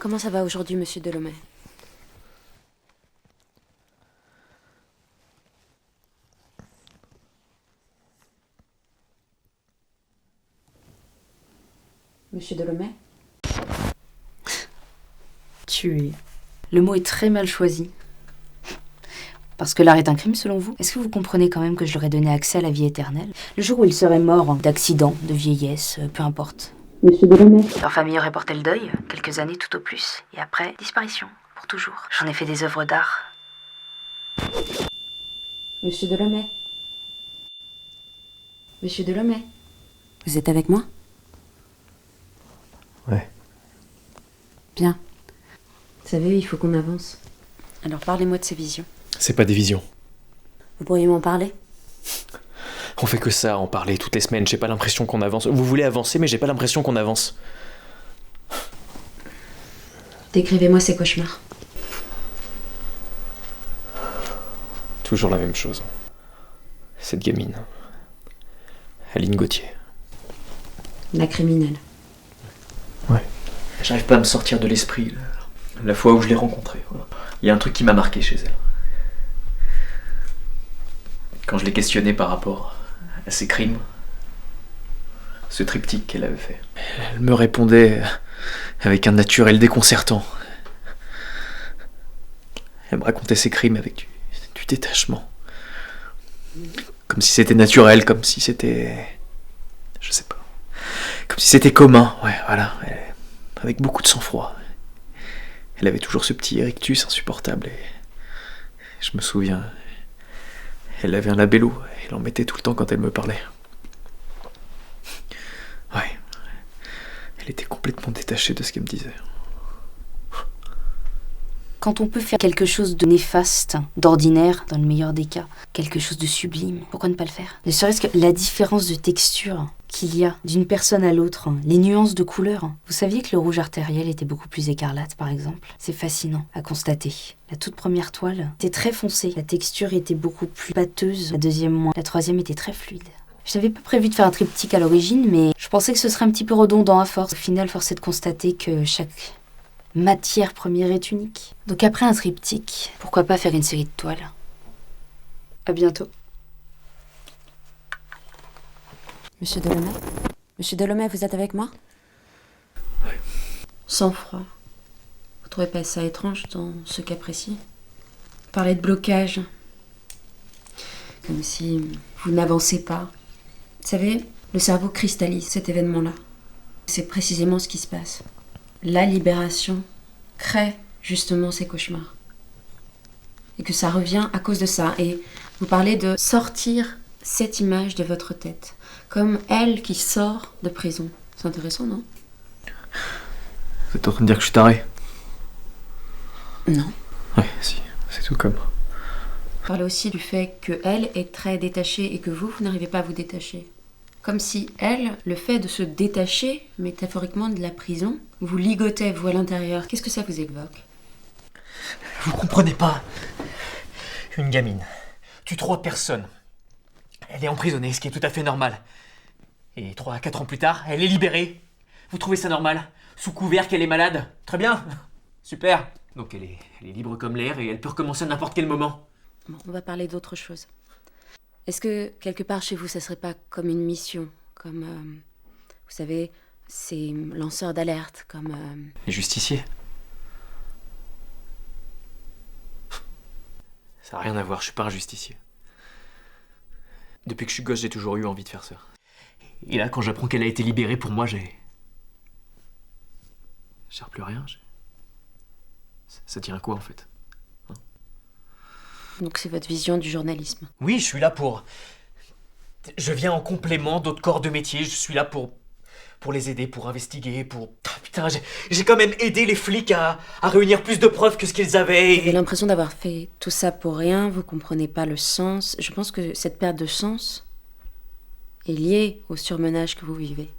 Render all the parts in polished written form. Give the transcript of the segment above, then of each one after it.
Comment ça va aujourd'hui, monsieur Delhomme? Monsieur Delhomme? Tuer. Le mot est très mal choisi. Parce que l'art est un crime selon vous? Est-ce que vous comprenez quand même que je leur ai donné accès à la vie éternelle? Le jour où ils seraient morts, d'accident, de vieillesse, peu importe. Monsieur Delhomme? Leur famille aurait porté le deuil, quelques années tout au plus. Et après, disparition, pour toujours. J'en ai fait des œuvres d'art. Monsieur Delhomme? Monsieur Delhomme? Vous êtes avec moi? Ouais. Bien. Vous savez, il faut qu'on avance. Alors parlez-moi de ces visions. C'est pas des visions. Vous pourriez m'en parler? On fait que ça, en parler toutes les semaines. J'ai pas l'impression qu'on avance. Vous voulez avancer, mais j'ai pas l'impression qu'on avance. Décrivez-moi ces cauchemars. Toujours la même chose. Cette gamine. Aline Gauthier. La criminelle. Ouais. J'arrive pas à me sortir de l'esprit, la fois où je l'ai rencontrée. Voilà. Il y a un truc qui m'a marqué chez elle. Quand je l'ai questionnée par rapport à ses crimes, ce triptyque qu'elle avait fait. Elle me répondait avec un naturel déconcertant. Elle me racontait ses crimes avec du détachement. Comme si c'était naturel, comme si c'était... Je sais pas. Comme si c'était commun, ouais, voilà. Avec beaucoup de sang-froid. Elle avait toujours ce petit rictus insupportable et je me souviens, elle avait un labello, elle en mettait tout le temps quand elle me parlait. Ouais, elle était complètement détachée de ce qu'elle me disait. Quand on peut faire quelque chose de néfaste, d'ordinaire, dans le meilleur des cas, quelque chose de sublime, pourquoi ne pas le faire? Ne serait-ce que la différence de texture qu'il y a d'une personne à l'autre, les nuances de couleurs. Vous saviez que le rouge artériel était beaucoup plus écarlate, par exemple? C'est fascinant à constater. La toute première toile était très foncée, la texture était beaucoup plus pâteuse, la deuxième moins, la troisième était très fluide. Je n'avais pas prévu de faire un triptyque à l'origine, mais je pensais que ce serait un petit peu redondant à force. Au final, force est de constater que chaque matière première est unique. Donc après un triptyque, pourquoi pas faire une série de toiles? À bientôt. Monsieur Delhomme? Monsieur Delhomme, vous êtes avec moi? Oui. Sans froid. Vous trouvez pas ça étrange dans ce cas précis? Parler de blocage. Comme si vous n'avancez pas. Vous savez, le cerveau cristallise cet événement-là. C'est précisément ce qui se passe. La libération crée justement ces cauchemars. Et que ça revient à cause de ça. Et vous parlez de sortir cette image de votre tête. Comme elle qui sort de prison. C'est intéressant, non? Vous êtes en train de dire que je suis taré? Non. Ouais, si, c'est tout comme. Vous parlez aussi du fait qu'elle est très détachée et que vous n'arrivez pas à vous détacher. Comme si elle, le fait de se détacher, métaphoriquement de la prison, vous ligotait, vous, à l'intérieur. Qu'est-ce que ça vous évoque? Vous comprenez pas. Une gamine tue 3 personnes. Elle est emprisonnée, ce qui est tout à fait normal. Et 3 à 4 ans plus tard, elle est libérée. Vous trouvez ça normal? Sous couvert qu'elle est malade? Très bien. Super. Donc elle est libre comme l'air et elle peut recommencer à n'importe quel moment. Bon, on va parler d'autre chose. Est-ce que, quelque part chez vous, ça serait pas comme une mission? Comme, vous savez, ces lanceurs d'alerte, comme... Les justiciers? Ça n'a rien à voir, je suis pas un justicier. Depuis que je suis gosse, j'ai toujours eu envie de faire ça. Et là, quand j'apprends qu'elle a été libérée, pour moi, j'ai plus rien. Ça tient à quoi, en fait? Donc c'est votre vision du journalisme. Oui, je suis là pour... Je viens en complément d'autres corps de métier. Je suis là pour les aider, pour investiguer, pour... Ah, putain, j'ai quand même aidé les flics à réunir plus de preuves que ce qu'ils avaient. Vous avez l'impression d'avoir fait tout ça pour rien, vous comprenez pas le sens. Je pense que cette perte de sens est liée au surmenage que vous vivez.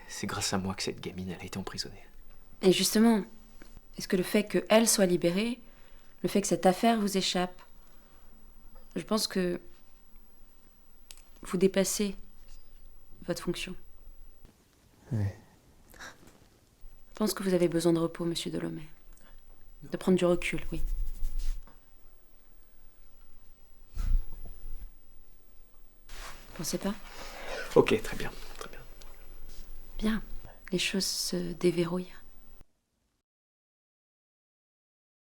C'est grâce à moi que cette gamine, elle a été emprisonnée. Et justement, est-ce que le fait qu'elle soit libérée, le fait que cette affaire vous échappe, je pense que vous dépassez votre fonction. Ouais. Je pense que vous avez besoin de repos, monsieur Delhomme. De prendre du recul, oui. Pensez pas? Ok, très bien, très bien. Bien. Les choses se déverrouillent.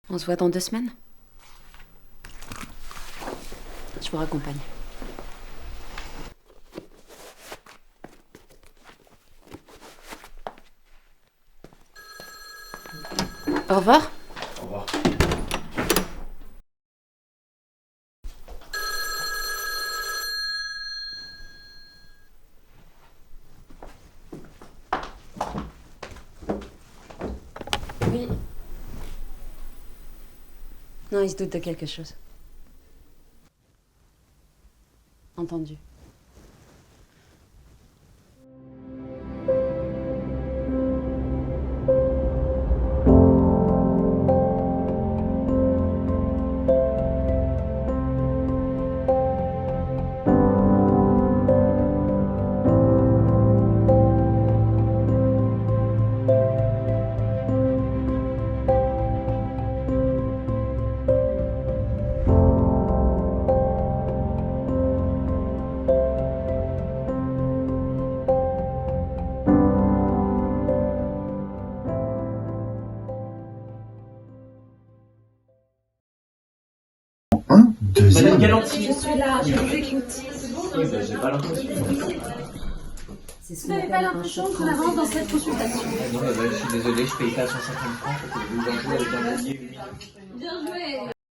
On se voit dans 2 semaines? Je vous raccompagne. Au revoir. Au revoir. Oui. Non, il se doute de quelque chose. Entendu. Deuxième. Je suis là, je vous écoute. Oui, ben, j'ai pas l'impression. Vous n'avez pas l'impression qu'on avance dans cette consultation? Non, je suis désolé, je paye pas 150 francs, faut que vous en jouez avec un billet. Bien joué.